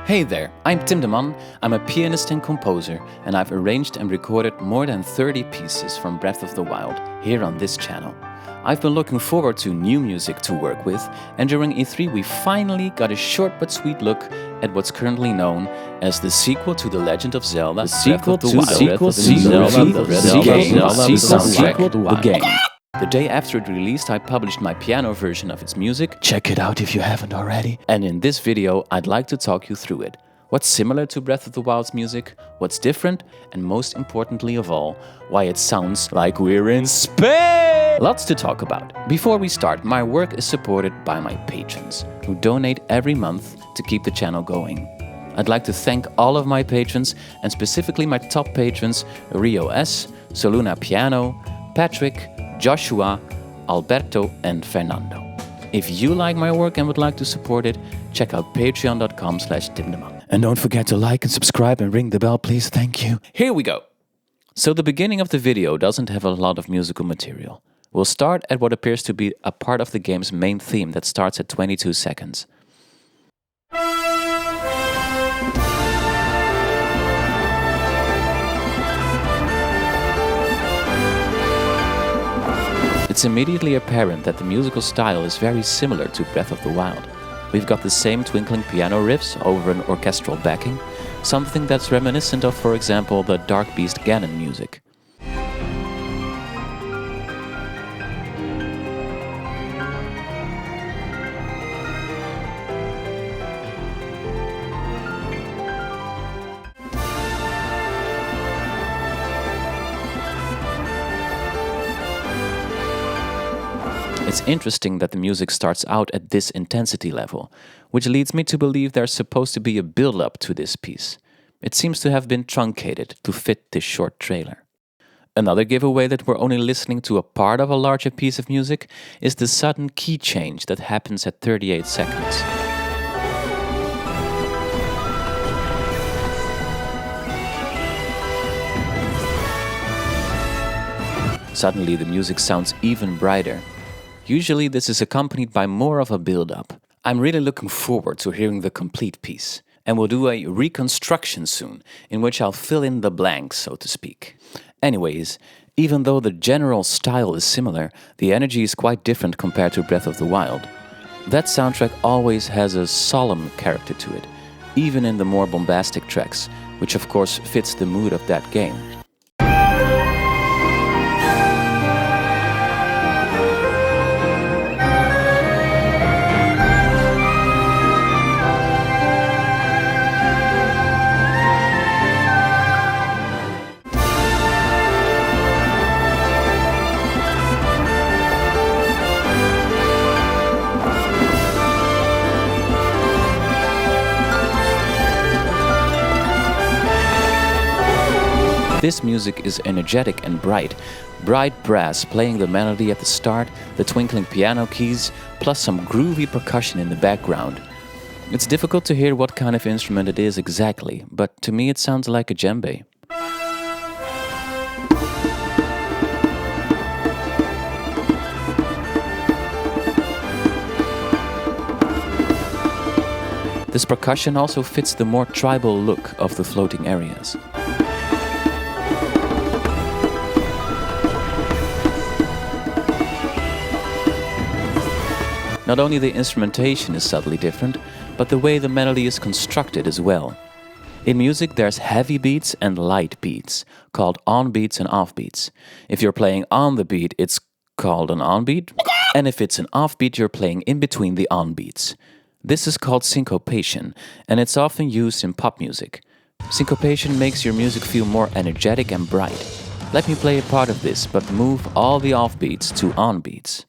Hey there, I'm Tim de Man. I'm a pianist and composer, and I've arranged and recorded more than 30 pieces from Breath of the Wild here on this channel. I've been looking forward to new music to work with, and during E3 we finally got a short but sweet look at what's currently known as the sequel to The Legend of Zelda, the game. The day after it released, I published my piano version of its music. Check it out if you haven't already. And in this video, I'd like to talk you through it. What's similar to Breath of the Wild's music, what's different, and most importantly of all, why it sounds like we're in space! Lots to talk about. Before we start, my work is supported by my patrons, who donate every month to keep the channel going. I'd like to thank all of my patrons, and specifically my top patrons, Rio S, Soluna Piano, Patrick, Joshua, Alberto, and Fernando. If you like my work and would like to support it, check out patreon.com/timdeman. And don't forget to like and subscribe and ring the bell, please. Thank you. Here we go. So the beginning of the video doesn't have a lot of musical material. We'll start at what appears to be a part of the game's main theme that starts at 22 seconds. It's immediately apparent that the musical style is very similar to Breath of the Wild. We've got the same twinkling piano riffs over an orchestral backing, something that's reminiscent of, for example, the Dark Beast Ganon music. It's interesting that the music starts out at this intensity level, which leads me to believe there's supposed to be a build-up to this piece. It seems to have been truncated to fit this short trailer. Another giveaway that we're only listening to a part of a larger piece of music is the sudden key change that happens at 38 seconds. Suddenly the music sounds even brighter. Usually this is accompanied by more of a build-up. I'm really looking forward to hearing the complete piece. And we'll do a reconstruction soon, in which I'll fill in the blanks, so to speak. Anyways, even though the general style is similar, the energy is quite different compared to Breath of the Wild. That soundtrack always has a solemn character to it, even in the more bombastic tracks, which of course fits the mood of that game. This music is energetic and bright. Bright brass playing the melody at the start, the twinkling piano keys, plus some groovy percussion in the background. It's difficult to hear what kind of instrument it is exactly, but to me it sounds like a djembe. This percussion also fits the more tribal look of the floating areas. Not only the instrumentation is subtly different, but the way the melody is constructed as well. In music there's heavy beats and light beats, called on beats and off beats. If you're playing on the beat, it's called an on beat, and if it's an off beat, you're playing in between the on beats. This is called syncopation, and it's often used in pop music. Syncopation makes your music feel more energetic and bright. Let me play a part of this, but move all the off beats to on beats.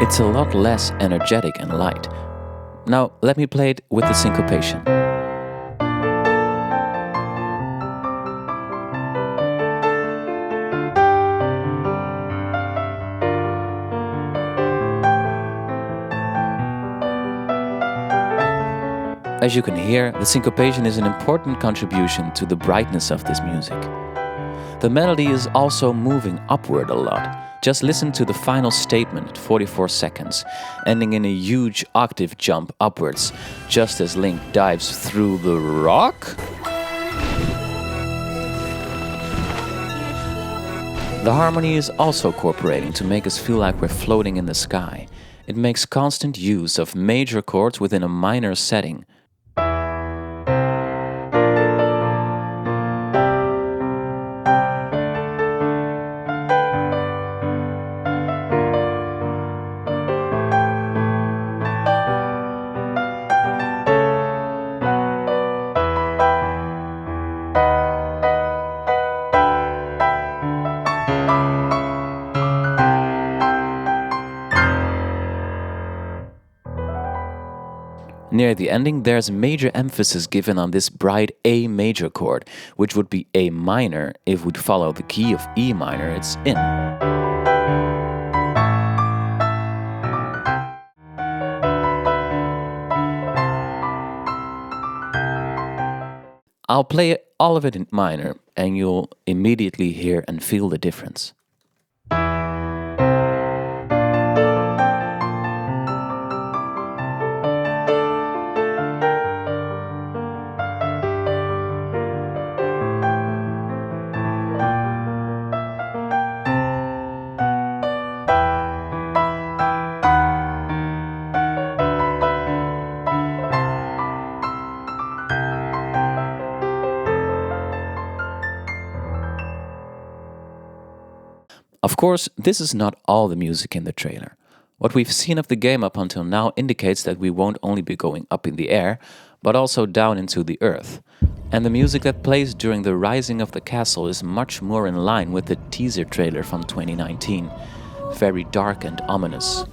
It's a lot less energetic and light. Now let me play it with the syncopation. As you can hear, the syncopation is an important contribution to the brightness of this music. The melody is also moving upward a lot. Just listen to the final statement at 44 seconds, ending in a huge octave jump upwards, just as Link dives through the rock. The harmony is also cooperating to make us feel like we're floating in the sky. It makes constant use of major chords within a minor setting. Near the ending, there's major emphasis given on this bright A major chord, which would be A minor if we'd follow the key of E minor it's in. I'll play all of it in minor, and you'll immediately hear and feel the difference. Of course, this is not all the music in the trailer. What we've seen of the game up until now indicates that we won't only be going up in the air, but also down into the earth. And the music that plays during the rising of the castle is much more in line with the teaser trailer from 2019. Very dark and ominous.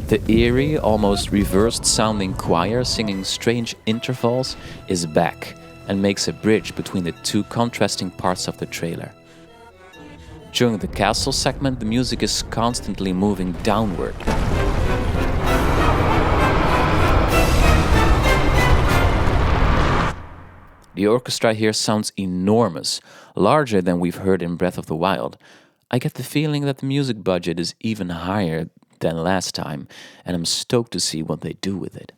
The eerie, almost reversed sounding choir singing strange intervals is back and makes a bridge between the two contrasting parts of the trailer. During the castle segment, the music is constantly moving downward. The orchestra here sounds enormous, larger than we've heard in Breath of the Wild. I get the feeling that the music budget is even higher than last time, and I'm stoked to see what they do with it.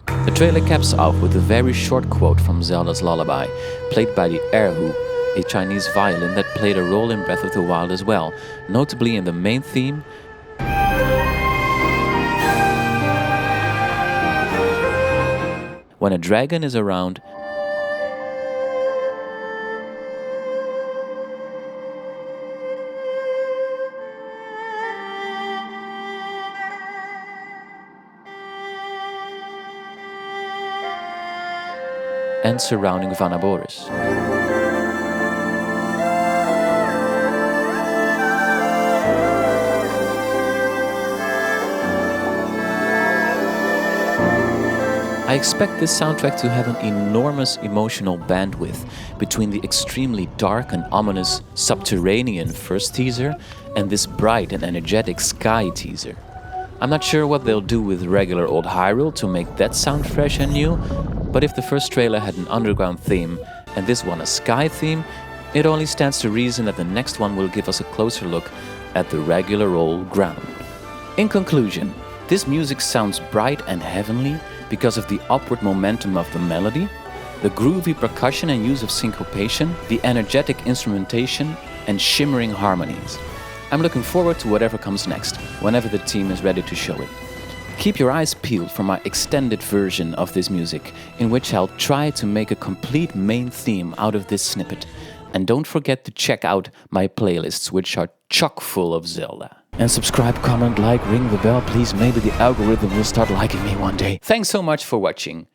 The trailer caps off with a very short quote from Zelda's Lullaby, played by the erhu, a Chinese violin that played a role in Breath of the Wild as well, notably in the main theme. When a dragon is around, and surrounding Vanaboris. I expect this soundtrack to have an enormous emotional bandwidth between the extremely dark and ominous subterranean first teaser and this bright and energetic sky teaser. I'm not sure what they'll do with regular old Hyrule to make that sound fresh and new, but if the first trailer had an underground theme and this one a sky theme, it only stands to reason that the next one will give us a closer look at the regular old ground. In conclusion, this music sounds bright and heavenly because of the upward momentum of the melody, the groovy percussion and use of syncopation, the energetic instrumentation, and shimmering harmonies. I'm looking forward to whatever comes next, whenever the team is ready to show it. Keep your eyes peeled for my extended version of this music, in which I'll try to make a complete main theme out of this snippet. And don't forget to check out my playlists, which are chock full of Zelda. And subscribe, comment, like, ring the bell, please. Maybe the algorithm will start liking me one day. Thanks so much for watching.